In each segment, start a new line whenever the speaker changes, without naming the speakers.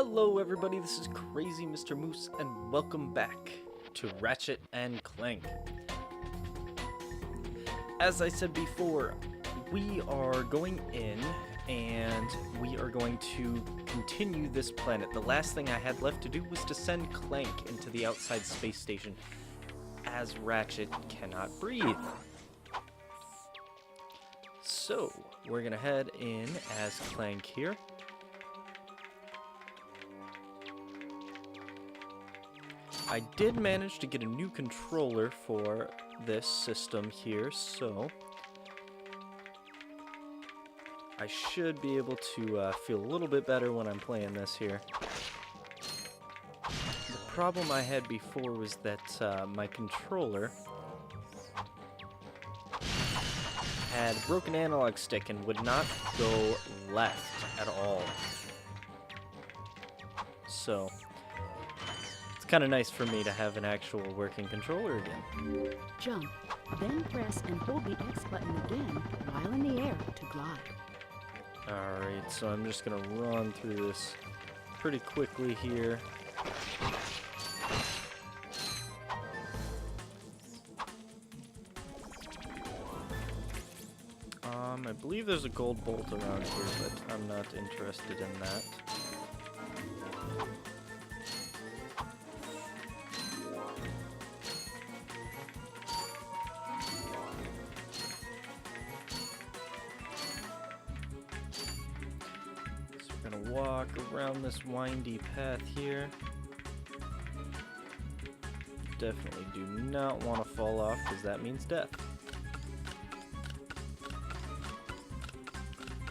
Hello everybody, this is Crazy Mr. Moose, and welcome back to Ratchet and Clank. As I said before, we are going in, and we are going to continue this planet. The last thing I had left to do was to send Clank into the outside space station, as Ratchet cannot breathe. So, we're gonna head in as Clank here. I did manage to get a new controller for this system here, so I should be able to feel a little bit better when I'm playing this here. The problem I had before was that my controller had a broken analog stick and would not go left at all. So kind of nice for me to have an actual working controller again.
Jump, then press and hold the X button again while in the air to glide.
Alright, so I'm just going to run through this pretty quickly here. I believe there's a gold bolt around here, but I'm not interested in that. Walk around this windy path here. Definitely do not want to fall off because that means death.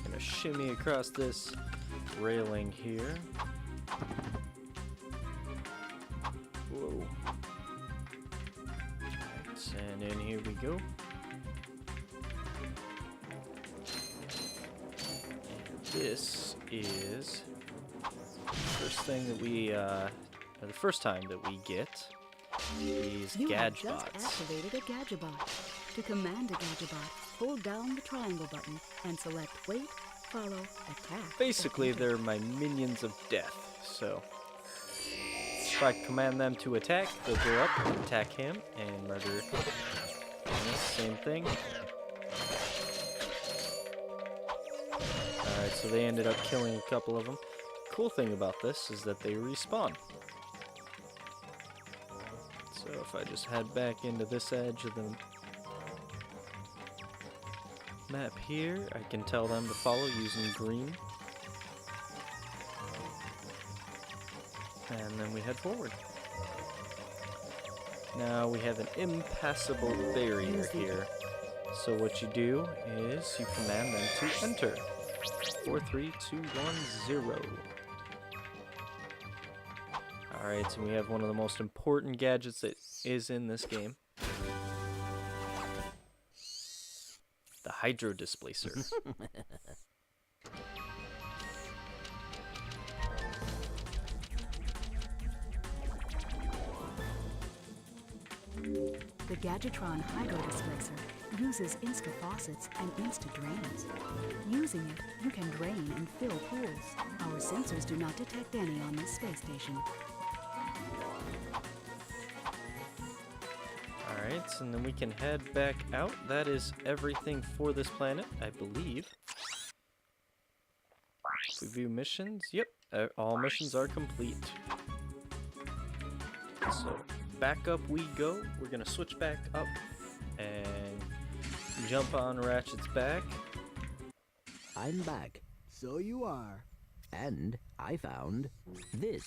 Gonna shimmy across this railing here. Whoa. Right, and in here we go. This is the first time that we get these
You have
Gadgebots.
just activated a Gadgebot. To command a Gadgebot, hold down the triangle button and select wait, follow, attack.
Basically, they're my minions of death, so if I command them to attack, they'll go up and attack him and murder him. Same thing. Alright, so they ended up killing a couple of them. Cool thing about this is that they respawn. So if I just head back into this edge of the map here, I can tell them to follow using green. And then we head forward. Now we have an impassable barrier here. So what you do is you command them to enter. 4, 3, 2, 1, 0. Alright, so we have one of the most important gadgets that is in this game. The Hydro Displacer.
The Gadgetron Hydro Displacer uses Insta faucets and Insta drains. Using it, you can drain and fill pools. Our sensors do not detect any on this space station.
Alright, and then we can head back out. That is everything for this planet, I believe. Review missions. Yep, all missions are complete. So, back up we go. We're gonna switch back up and jump on Ratchet's back.
I'm back.
So you are.
And I found this.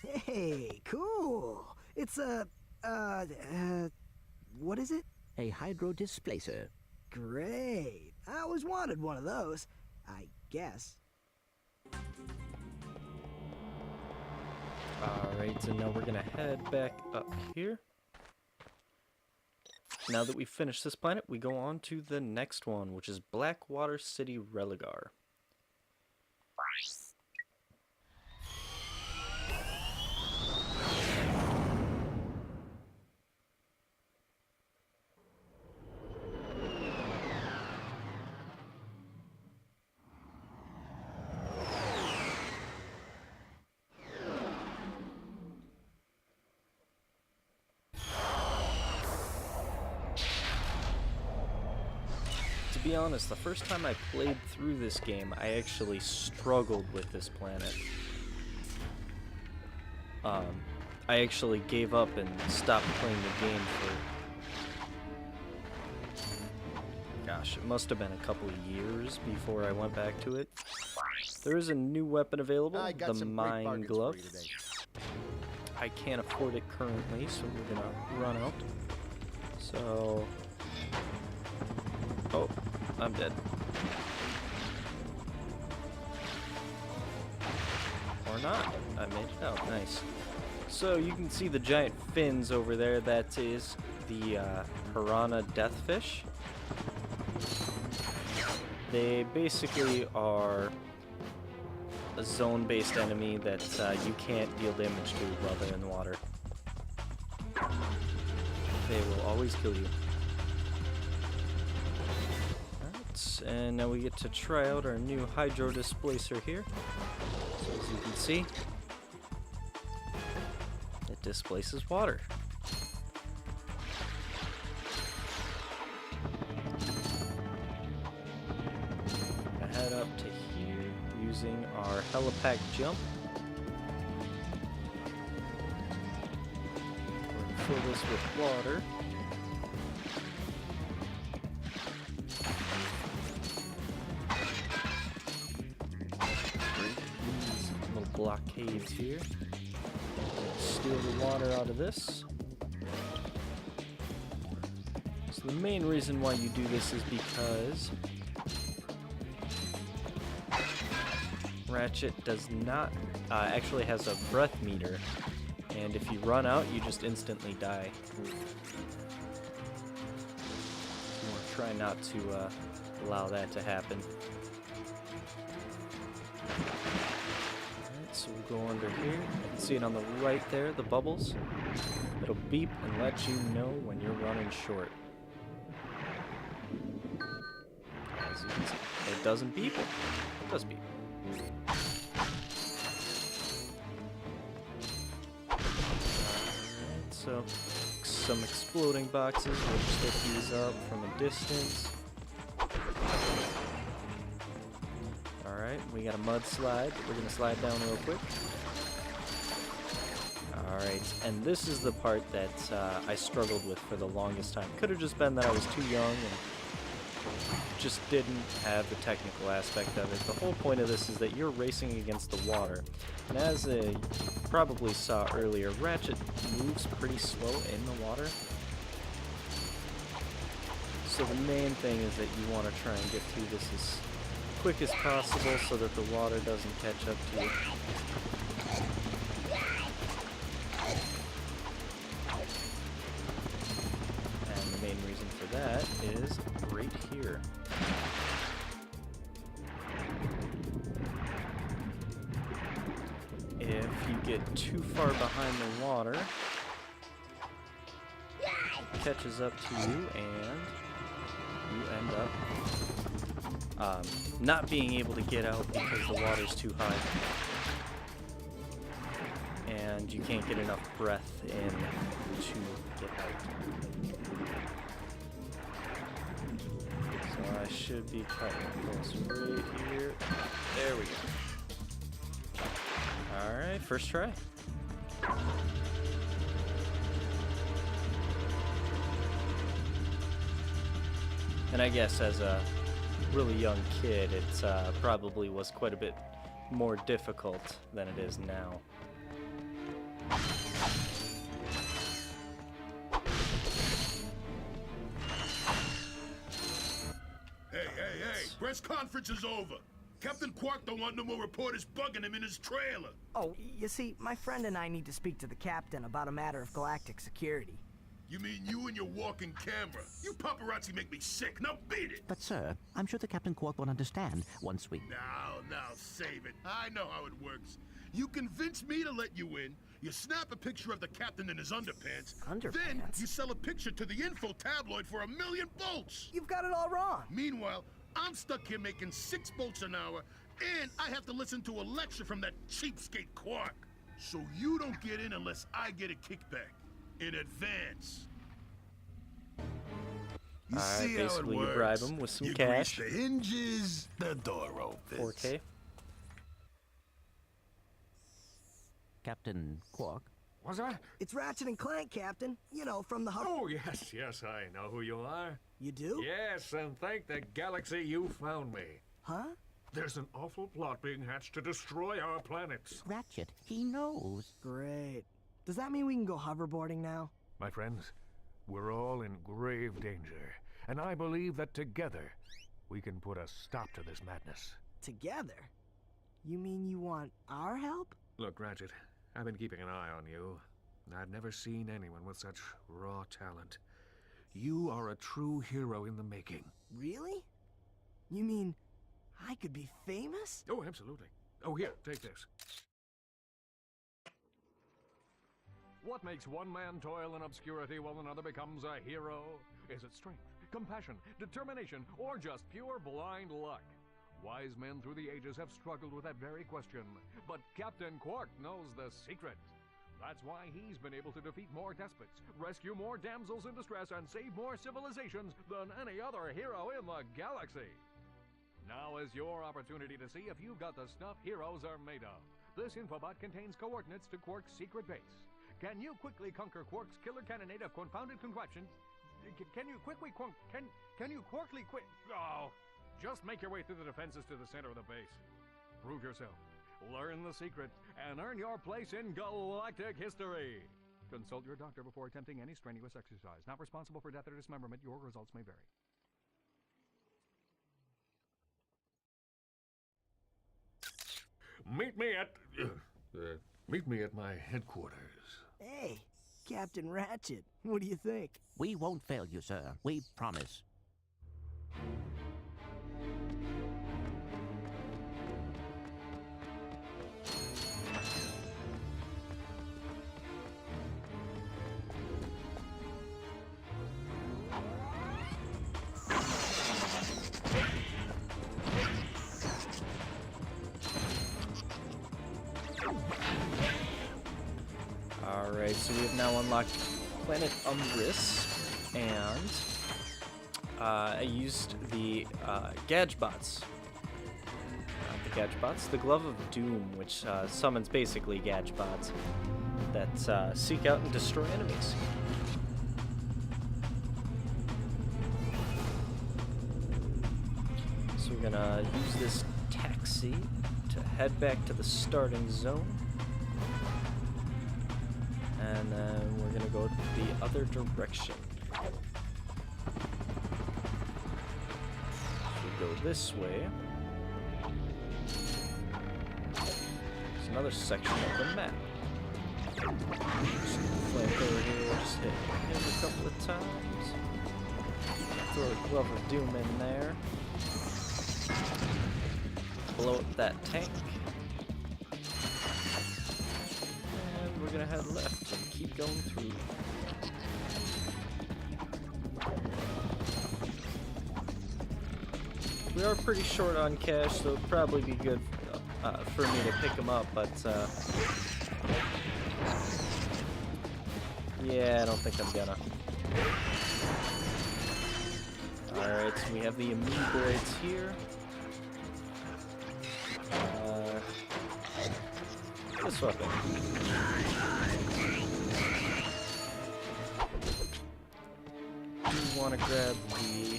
Hey, cool. It's a, what is it?
A hydro displacer.
Great. I always wanted one of those, I guess.
Alright, so now we're gonna head back up here. Now that we've finished this planet, we go on to the next one, which is Blackwater City Religar. be honest, the first time I played through this game, I actually struggled with this planet. I actually gave up and stopped playing the game for... Gosh, it must have been a couple of years before I went back to it. There is a new weapon available, the Mine Glove. I can't afford it currently, so we're gonna run out. So... Oh, I'm dead. Or not. I made it out. Nice. So you can see the giant fins over there. That is the piranha deathfish. They basically are a zone-based enemy that you can't deal damage to while they're in the water. They will always kill you. Alright, and now we get to try out our new hydro displacer here. So as you can see, it displaces water. Head up to here using our helipack jump. We're gonna fill this with water. These little blockades here. Steal the water out of this. So the main reason why you do this is because Ratchet does not, actually has a breath meter, and if you run out, you just instantly die. We'll try not to allow that to happen. Alright, so we'll go under here. You can see it on the right there, the bubbles. It'll beep and let you know when you're running short. As you can see, it doesn't beep. It does beep. So, some exploding boxes, we'll just hit these up from a distance. Alright, we got a mudslide that we're going to slide down real quick. Alright, and this is the part that I struggled with for the longest time. Could have just been that I was too young and just didn't have the technical aspect of it. The whole point of this is that you're racing against the water. And as you probably saw earlier, Ratchet moves pretty slow in the water. So the main thing is that you want to try and get through this as quick as possible so that the water doesn't catch up to you. And the main reason for that is right here. If you get too far behind the water, it catches up to you and you end up not being able to get out because the water's too high. And you can't get enough breath in to get out. So I should be cutting close right here. There we go. Alright, first try. And I guess as a really young kid, it probably was quite a bit more difficult than it is now.
Hey, press conference is over. Captain Quark don't want no more reporters bugging him in his trailer.
Oh, you see, my friend and I need to speak to the captain about a matter of galactic security.
You mean you and your walking camera? You paparazzi make me sick. Now beat it.
But sir, I'm sure the Captain Quark will understand once we...
Now, save it. I know how it works. You convince me to let you in, you snap a picture of the captain in his underpants, then you sell a picture to the info tabloid for $1 million bolts.
You've got it all wrong.
Meanwhile, I'm stuck here making 6 bolts an hour, and I have to listen to a lecture from that cheapskate Quark. So you don't get in unless I get a kickback. In advance. You
Alright,
see how it
basically you
works.
bribe him with some
you
cash.
grease the hinges, the door opens.
4K.
Captain Quark?
What's that?
It's Ratchet and Clank, Captain. You know, from the hub.
Oh, yes, yes, I know who you are.
You do?
Yes, and thank the galaxy you found me.
Huh?
There's an awful plot being hatched to destroy our planets.
Ratchet, he knows.
Great. Does that mean we can go hoverboarding now?
My friends, we're all in grave danger, and I believe that together we can put a stop to this madness.
Together? You mean you want our help?
Look, Ratchet, I've been keeping an eye on you. I've never seen anyone with such raw talent. You are a true hero in the making.
Really? You mean I could be famous?
Oh, absolutely. Oh, here, take this. What makes one man toil in obscurity while another becomes a hero? Is it strength, compassion, determination, or just pure blind luck? Wise men through the ages have struggled with that very question, but Captain Quark knows the secret. That's why he's been able to defeat more despots, rescue more damsels in distress, and save more civilizations than any other hero in the galaxy. Now is your opportunity to see if you've got the stuff heroes are made of. This infobot contains coordinates to Quark's secret base. Can you quickly conquer Quark's killer cannonade of confounded contraptions? Can you quickly Oh, just make your way through the defenses to the center of the base. Prove yourself, learn the secret, and earn your place in galactic history. Consult your doctor before attempting any strenuous exercise. Not responsible for death or dismemberment. Your results may vary. Meet me at my headquarters.
Hey, Captain Ratchet, what do you think?
We won't fail you, sir. We promise.
Alright, so we have now unlocked Planet Umbris, and I used the Gadgebots. Not the Gadgebots, the Glove of Doom, which summons basically Gadgebots that seek out and destroy enemies. So we're gonna use this taxi to head back to the starting zone. And then we're gonna go the other direction. So we go this way. There's another section of the map. Flank over here, just hit him a couple of times. Throw a Glove of Doom in there. Blow up that tank. And we're gonna head left and keep going through. We are pretty short on cash, so it'd probably be good for me to pick them up, but yeah, I don't think I'm gonna. Alright, so we have the amoeboids here. This weapon. Do want to grab the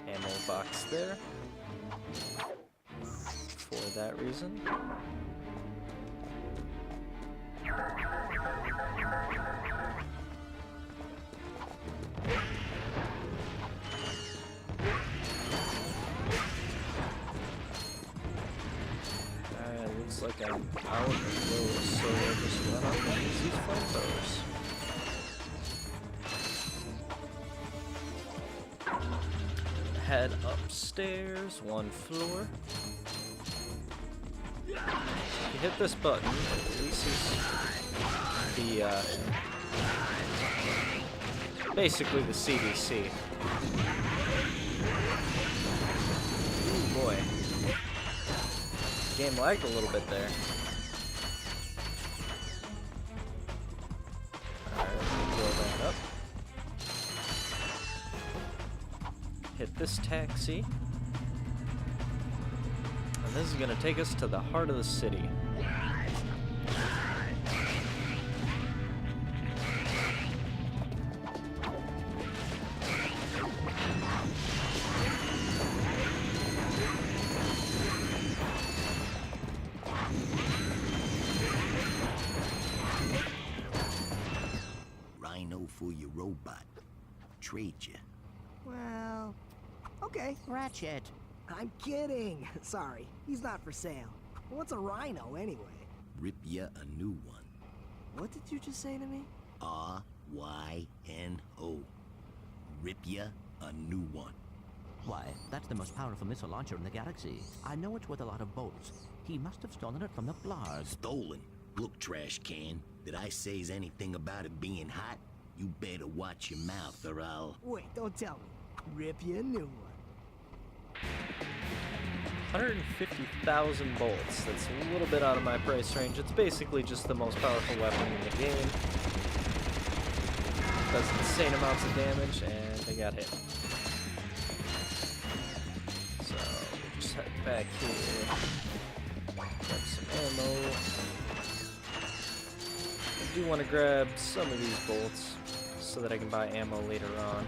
ammo box there for that reason. Looks like I'm out of those, so I'll just run up and use these flamethrowers. Head upstairs, one floor. If you hit this button, it releases the, basically the CDC. Ooh boy. Game lagged a little bit there. Alright, blow that up. hit this taxi. And this is gonna take us to the heart of the city.
Rhino for your robot. Trade you.
Well, okay.
Ratchet.
I'm kidding. Sorry, he's not for sale. What's a rhino anyway?
Rip ya a new one.
What did you just say to me?
R-Y-N-O. Rip ya a new one.
Why, that's the most powerful missile launcher in the galaxy. I know it's worth a lot of bolts. He must have stolen it from the Blarg.
Stolen. Look, trash can. Did I say anything about it being hot? You better watch your mouth or I'll...
Wait, don't tell me. Rip you a new one.
150,000 bolts. That's a little bit out of my price range. It's basically just the most powerful weapon in the game. Does insane amounts of damage, and they got hit. So, we'll just head back here. Grab some ammo. I do want to grab some of these bolts so that I can buy ammo later on,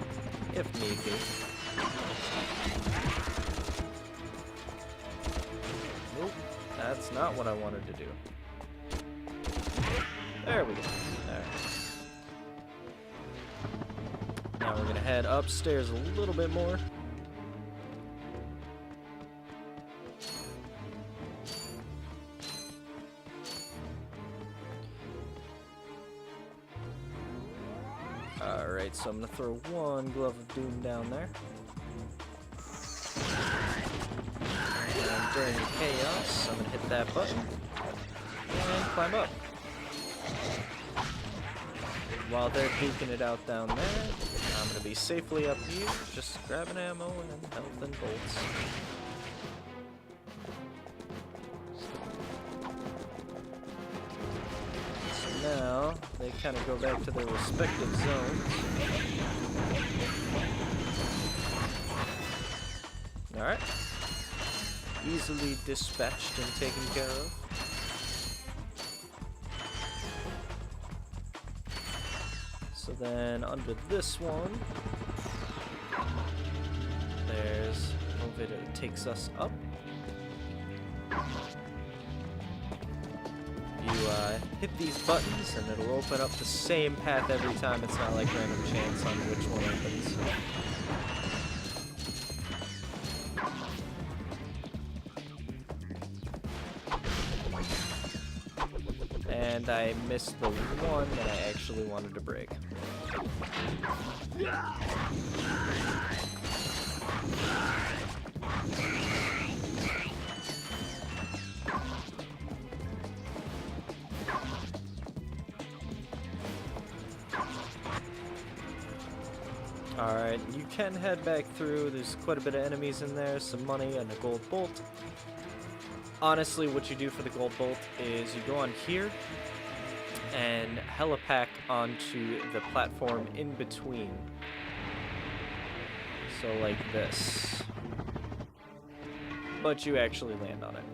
if need be. Nope, that's not what I wanted to do. There we go. Alright. Now we're gonna head upstairs a little bit more. Alright, so I'm gonna throw one glove of doom down there. And during the chaos, I'm gonna hit that button and climb up. While they're duking it out down there, I'm gonna be safely up here, just grabbing ammo and health and bolts. So now, they kind of go back to their respective zones. Alright. Easily dispatched and taken care of. So then under this one, there's an elevator that takes us up. You hit these buttons and it'll open up the same path every time. It's not like random chance on which one opens. And I missed the one that I actually wanted to break. Alright, you can head back through. There's quite a bit of enemies in there, some money, and a gold bolt. Honestly, what you do for the gold bolt is you go on here and helipack onto the platform in between. So like this. But you actually land on it.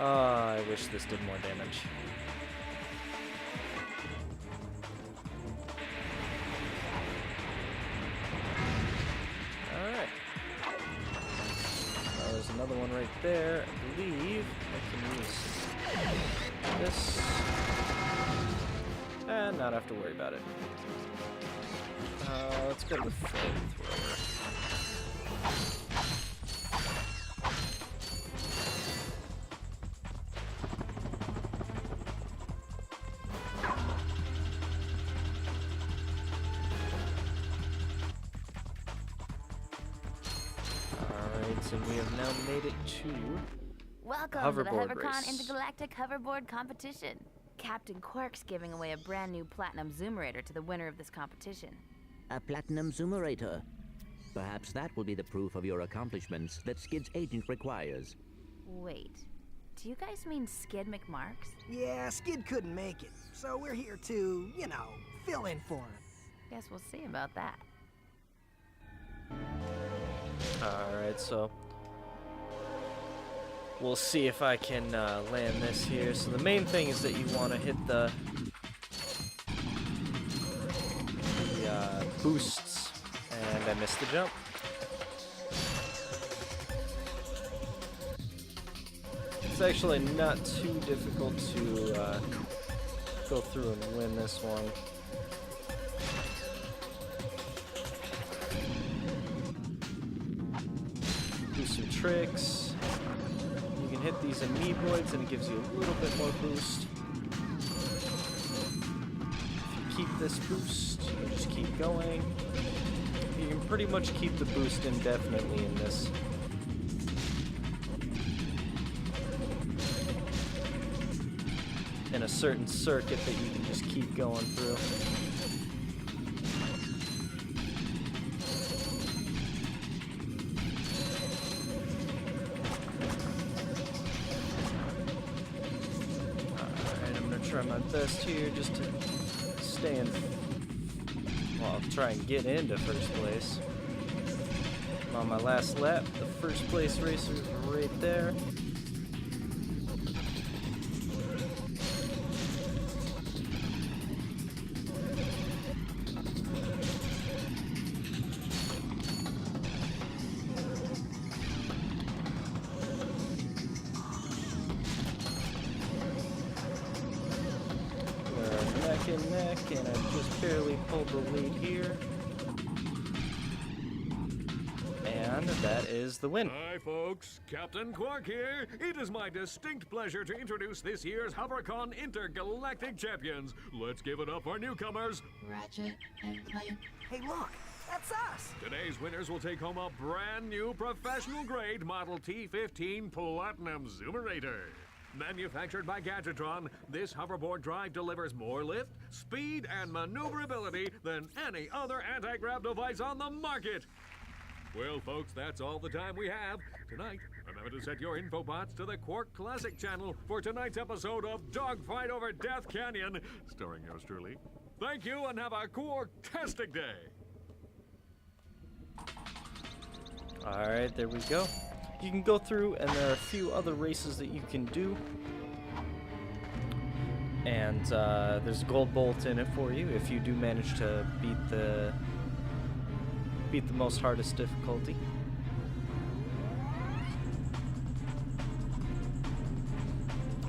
I wish this did more damage. Alright. Well, there's another one right there. I believe I can use this. And not have to worry about it. Let's go to the flamethrower. And we have now made it to
Welcome to the
hoverboard
HoverCon
race.
Intergalactic Hoverboard Competition. Captain Quark's giving away a brand new Platinum Zoomerator to the winner of this competition.
A platinum zoomerator. Perhaps that will be the proof of your accomplishments that Skid's agent requires.
Wait, do you guys mean Skid McMarks?
Yeah, Skid couldn't make it, so we're here to, you know, fill in for him.
Guess we'll see about that.
Alright, so we'll see if I can land this here. So the main thing is that you want to hit the boosts, and I missed the jump. It's actually not too difficult to go through and win this one. Do some tricks. You can hit these amoeboids and it gives you a little bit more boost. If you keep this boost, you just keep going. You can pretty much keep the boost indefinitely in this. In a certain circuit that you can just keep going through. Alright, I'm gonna try my best here just to stay in. Well, I'll try and get into first place. I'm on my last lap. The first place racer is right there. Neck, and I just barely pulled the lead here. And that is the win.
Hi folks, Captain Quark here. It is my distinct pleasure to introduce this year's HoverCon Intergalactic Champions. Let's give it up for newcomers.
Ratchet and Clank.
Hey, look, that's us.
Today's winners will take home a brand new professional grade Model T15 Platinum Zoomerator. Manufactured by Gadgetron, this hoverboard drive delivers more lift, speed, and maneuverability than any other anti-grav device on the market. Well, folks, that's all the time we have. Tonight, remember to set your infobots to the Quark Classic channel for tonight's episode of Dogfight Over Death Canyon, starring yours truly. Thank you, and have a Quark-tastic day.
Alright, there we go. You can go through, and there are a few other races that you can do. And there's a gold bolt in it for you if you do manage to beat the most hardest difficulty.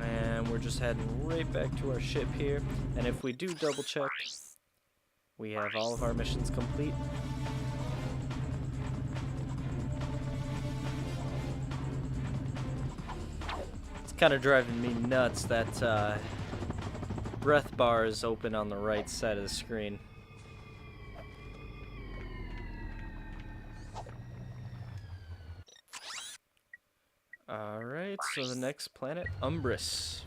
And we're just heading right back to our ship here. And if we do double check, we have all of our missions complete. Kind of driving me nuts that breath bar is open on the right side of the screen. Alright, so the next planet, Umbris.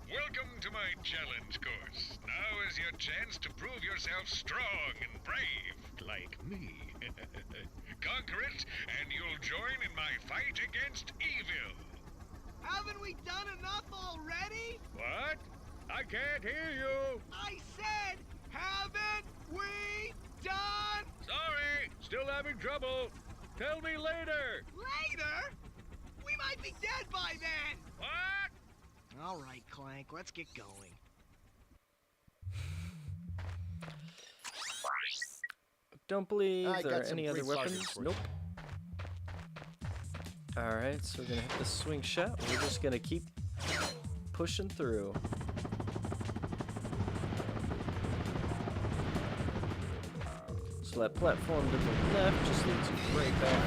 Welcome to my challenge course. Now is your chance to prove yourself strong and brave, like me. Conquer it, and you'll join in my fight against evil.
Haven't we done enough already?
What? I can't hear you.
I said, haven't we done?
Sorry, still having trouble. Tell me later.
Later? We might be dead by then.
What?
All right, Clank, let's get going.
Don't believe there are any other weapons. Nope. Alright, so we're gonna hit the swing shot. We're just gonna keep pushing through. So So that platform to the left just leads you right back.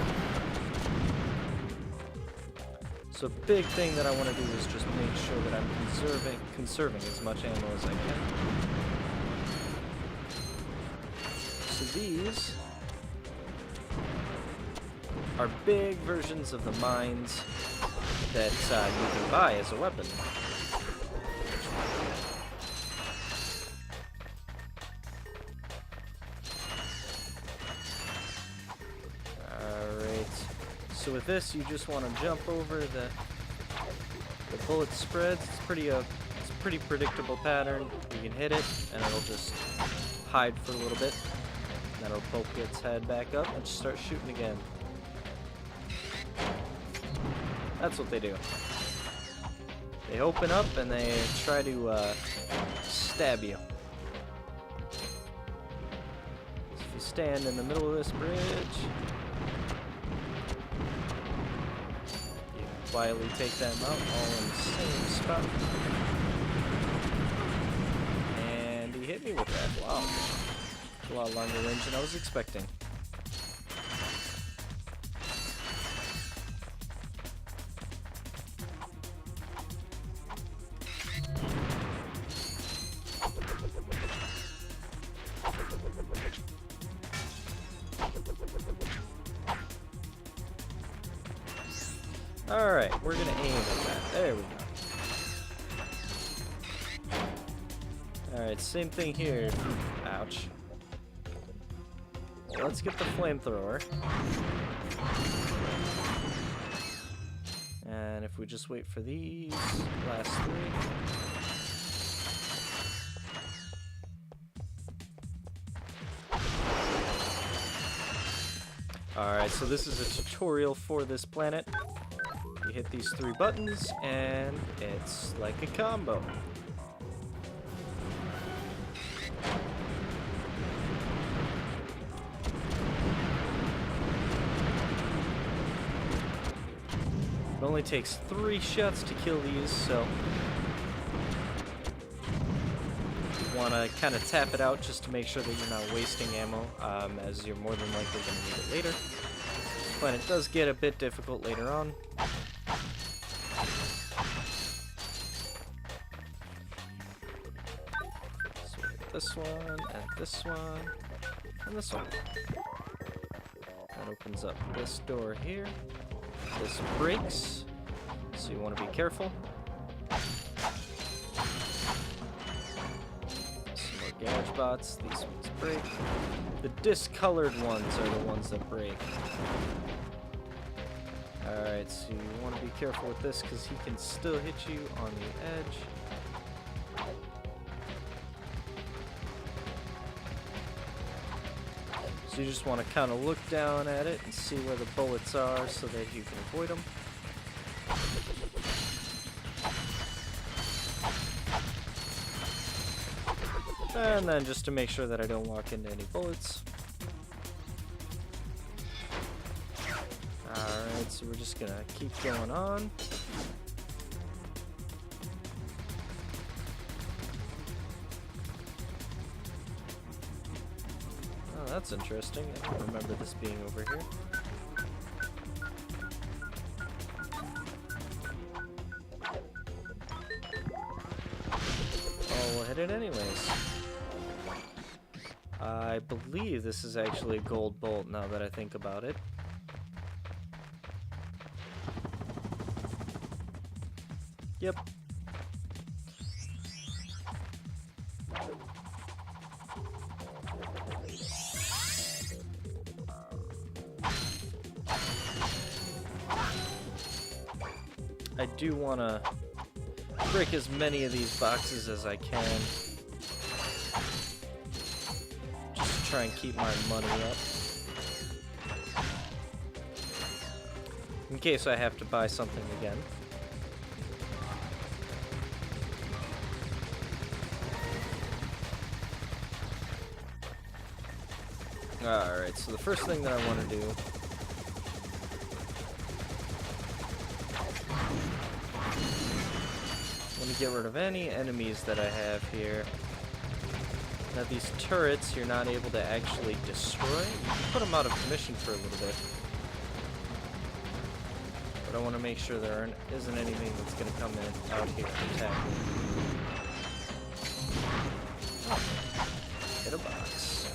So big thing that I want to do is just make sure that I'm conserving as much ammo as I can. So these are big versions of the mines that you can buy as a weapon. So with this, you just want to jump over the bullet spreads. It's pretty predictable pattern. You can hit it, and it'll just hide for a little bit. Then it'll poke its head back up and just start shooting again. That's what they do. They open up and they try to stab you. So if you stand in the middle of this bridge, quietly take them out all in the same spot. And he hit me with that. Wow. A lot longer range than I was expecting. Alright, we're gonna aim at that. There we go. Alright, same thing here. Ouch. Well, let's get the flamethrower. And if we just wait for these last three. Alright, so this is a tutorial for this planet. You hit these three buttons, and it's like a combo. It only takes 3 shots to kill these, so you want to kind of tap it out just to make sure that you're not wasting ammo, as you're more than likely going to need it later. This planet does get a bit difficult later on. This one, and this one, and this one. That opens up this door here. This breaks, so you want to be careful. Some more gouge bots. These ones break. The discolored ones are the ones that break. Alright, so you want to be careful with this because he can still hit you on the edge. So you just want to kind of look down at it and see where the bullets are so that you can avoid them. And then just to make sure that I don't walk into any bullets. Alright, so we're just gonna keep going on. Oh, that's interesting. I don't remember this being over here. Oh, we'll hit it anyways. I believe this is actually a gold bolt now that I think about it. Yep. I do want to break as many of these boxes as I can. Just to try and keep my money up. In case I have to buy something again. Alright, so the first thing that I want to do get rid of any enemies that I have here. Now these turrets you're not able to actually destroy. You can put them out of commission for a little bit. But I want to make sure there isn't anything that's going to come in out here and attack me. Oh. Hit a box.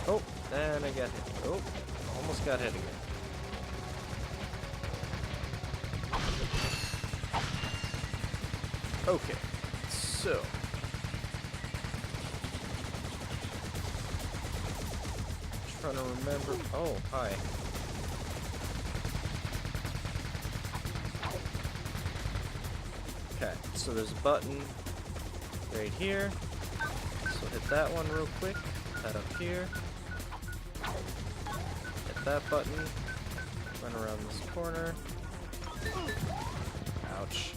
Oh, and I got hit. Oh, almost got hit again. Okay, so trying to remember. Oh, hi. Okay, so there's a button right here. So hit that one real quick. That up here. Hit that button. Run around this corner. Ouch.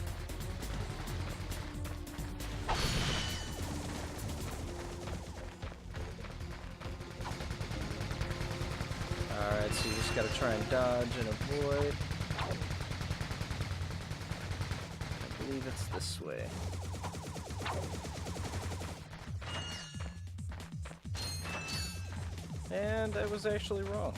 Alright, so you just gotta try and dodge and avoid. I believe it's this way. And I was actually wrong.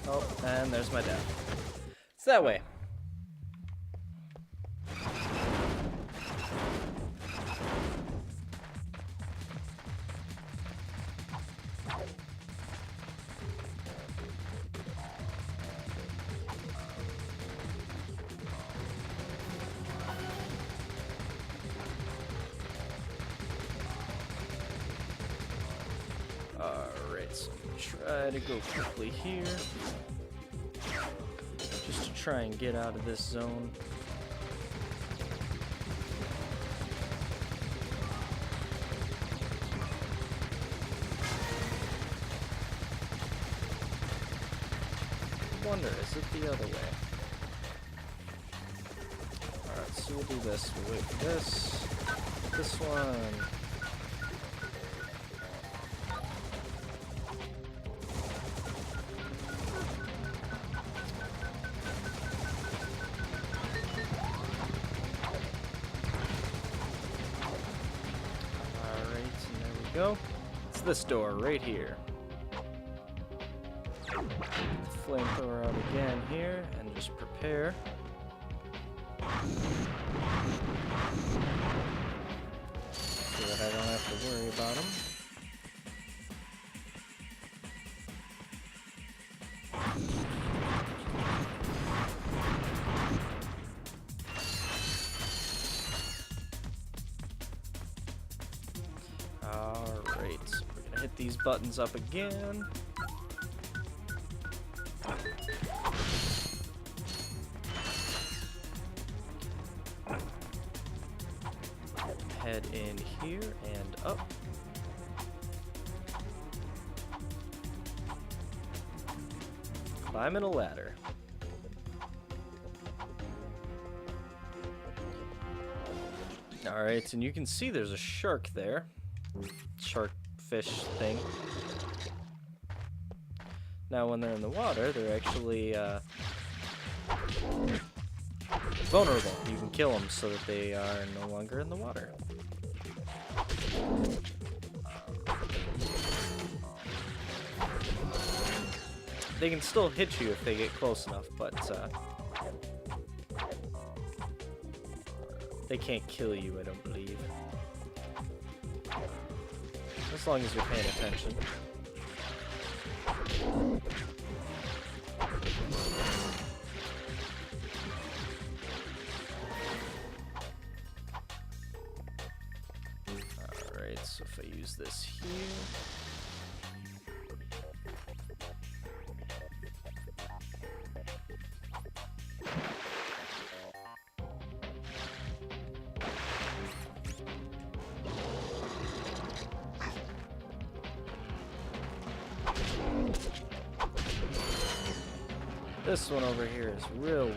Oh, and there's my death. It's that way. Alright, so try to go quickly here. Just to try and get out of this zone. I wonder, is it the other way? Alright, so we'll do this. We'll wait for this. This one. Go. It's this door right here. Flamethrower out again here, and just prepare. So that I don't have to worry about them. Alright, we're gonna hit these buttons up again. Head in here and up. Climbing a ladder. Alright, and you can see there's a shark there. Shark fish thing. Now when they're in the water, they're actually vulnerable. You can kill them so that they are no longer in the water. They can still hit you if they get close enough, but they can't kill you, I don't believe. As long as you're paying attention. Alright, so if I use this here. This one over here is real weak.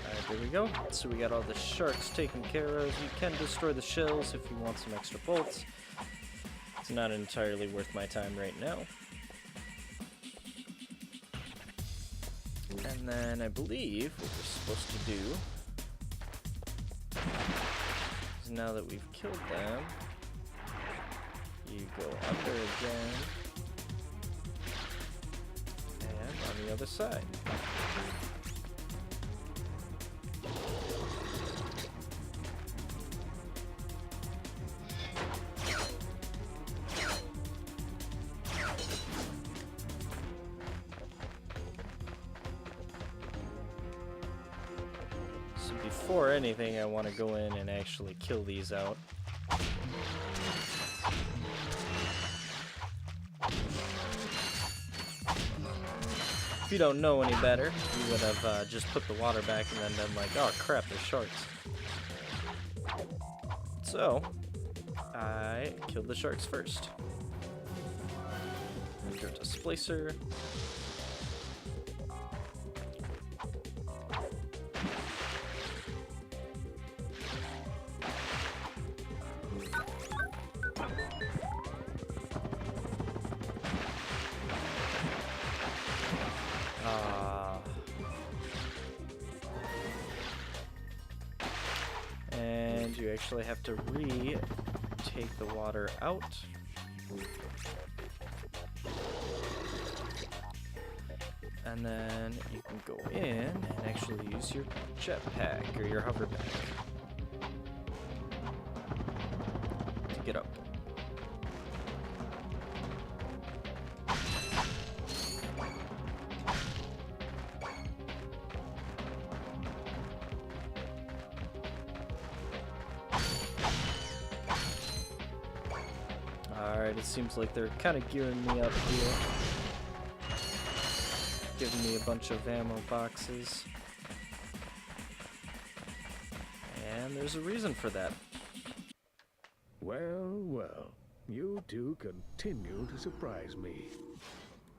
Alright, there we go. go. So we got all the sharks taken care of. You can destroy the shells if you want some extra bolts. It's not entirely worth my time right now. And then I believe what we're supposed to do is, now that we've killed them, you go under again, and on the other side. So before anything, I want to go in and actually kill these out. If you don't know any better, you would have just put the water back and then been like, oh crap, there's sharks. So, I killed the sharks first. Enter displacer. And you actually have to take the water out. And then you can go in and actually use your jetpack or your hoverback to get up. Alright, it seems like they're kind of gearing me up here. Giving me a bunch of ammo boxes. And there's a reason for that.
Well, well, you two continue to surprise me.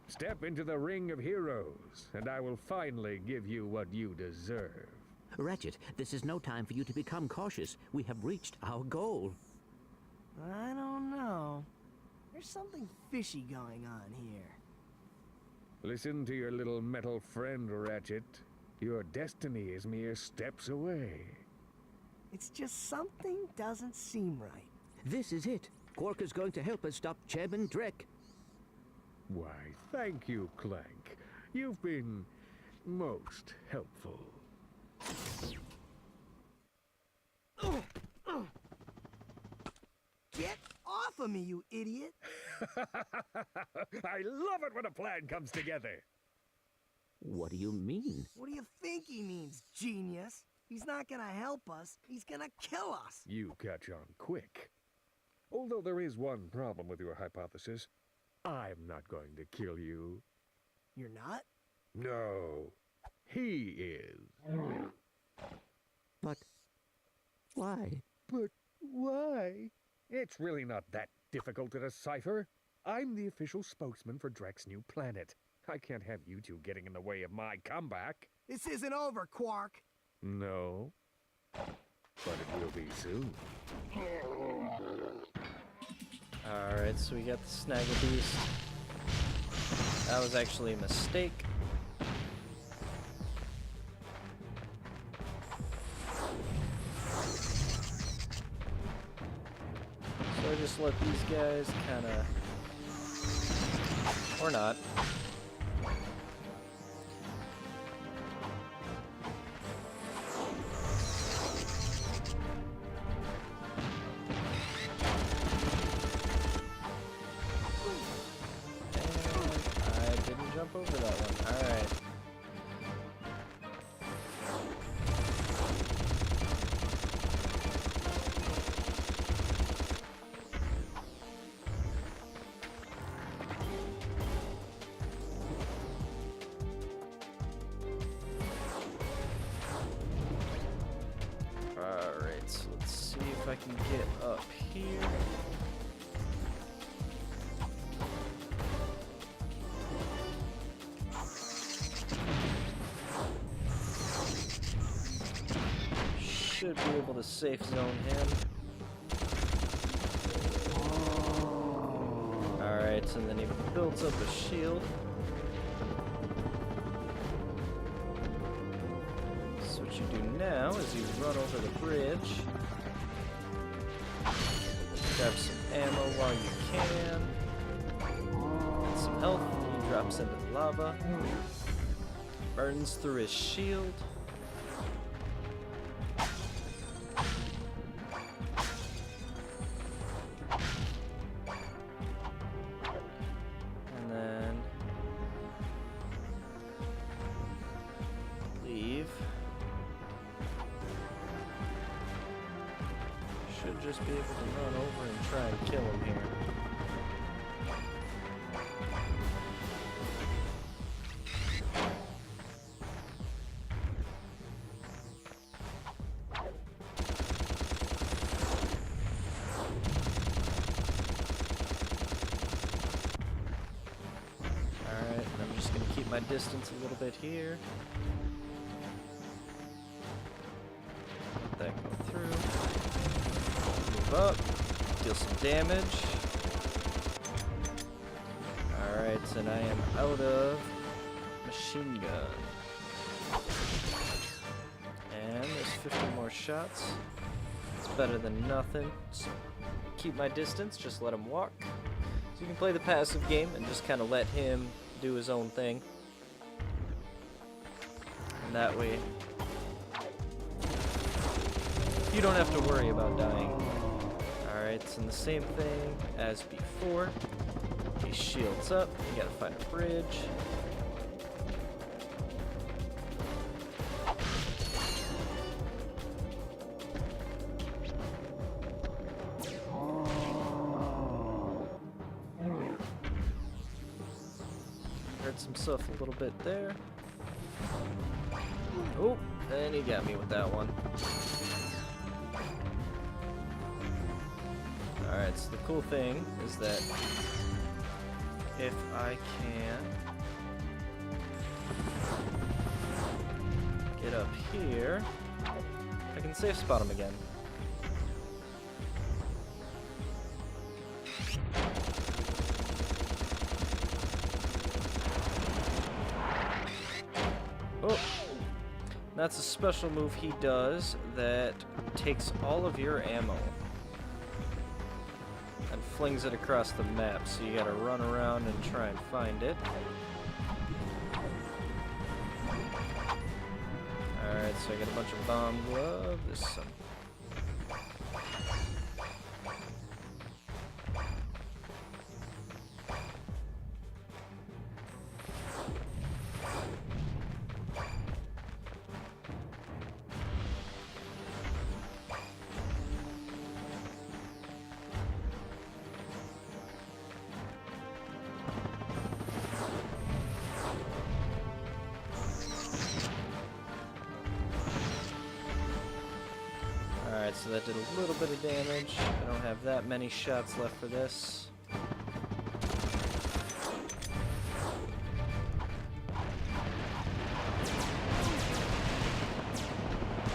Step into the ring of heroes, and I will finally give you what you deserve.
Ratchet, this is no time for you to become cautious. We have reached our goal.
I don't know. There's something fishy going on here.
Listen to your little metal friend, Ratchet. Your destiny is mere steps away.
It's just something doesn't seem right.
This is it. Quark is going to help us stop Chairman Drek.
Why, thank you, Clank. You've been most helpful.
Get off of me, you idiot!
I love it when a plan comes together.
What do you mean?
What do you think he means, genius? He's not gonna help us. He's gonna kill us.
You catch on quick. Although there is one problem with your hypothesis. I'm not going to kill you.
You're not?
No. He is.
But why?
But why? It's really not that difficult to decipher. I'm the official spokesman for Drek's new planet. I can't have you two getting in the way of my comeback.
This isn't over, Quark.
No. But it will be soon.
Alright, so we got the Snaggle Beast. That was actually a mistake. So I just let these guys kinda... or not. Over that one. Alright. Alright, so let's see if I can get up here. should be able to safe zone him. Alright, and then he builds up a shield. So what you do now is you run over the bridge. Grab some ammo while you can. Get some health. He drops into the lava. Burns through his shield. And then leave. Should just be able to run over and try and kill him here. Alright, I'm just gonna keep my distance a little bit here. Let that go through. Move up, deal some damage. Alright, and I am out of machine gun. And there's 50 more shots. It's better than nothing. So keep my distance, just let him walk. So you can play the passive game and just kind of let him do his own thing. And that way, you don't have to worry about dying. Alright, it's the same thing as before. He shields up, you gotta find a bridge. Hurts himself a little bit there. Oh, and he got me with that one. Alright, so the cool thing is that if I can get up here, I can safe spot him again. Oh, that's a special move he does that takes all of your ammo and flings it across the map, so you gotta run around and try and find it. Alright, so I got a bunch of bomb glove. There's some. Alright, so that did a little bit of damage. I don't have that many shots left for this.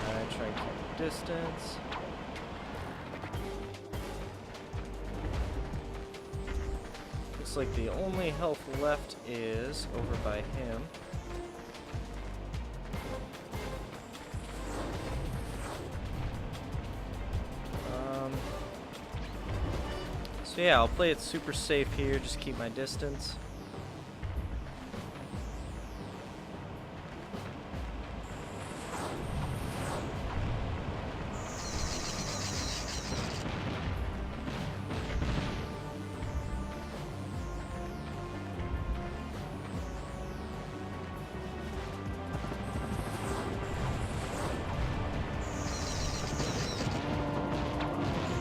Alright, try and keep the distance. Looks like the only health left is over by him. So yeah, I'll play it super safe here, just keep my distance.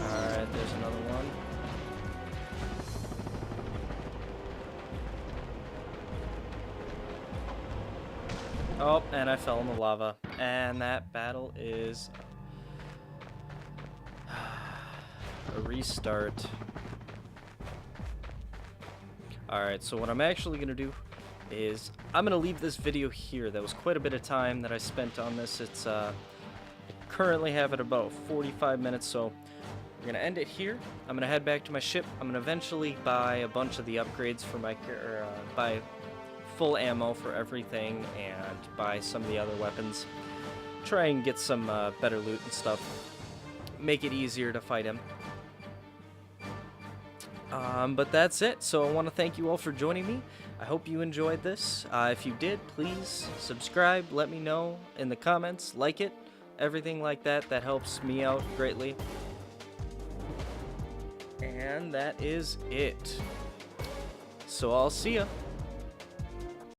Alright, there's another one. Oh, and I fell in the lava. And that battle is a restart. Alright, so what I'm actually going to do is I'm going to leave this video here. That was quite a bit of time that I spent on this. It's currently have it about 45 minutes, so we're gonna end it here. I'm gonna head back to my ship. I'm gonna eventually buy a bunch of the upgrades for my buy full ammo for everything and buy some of the other weapons. Try and get some better loot and stuff. Make it easier to fight him. But that's it. So I want to thank you all for joining me. I hope you enjoyed this. If you did, please subscribe. Let me know in the comments. Like it. Everything like that. That helps me out greatly. And that is it. So I'll see ya.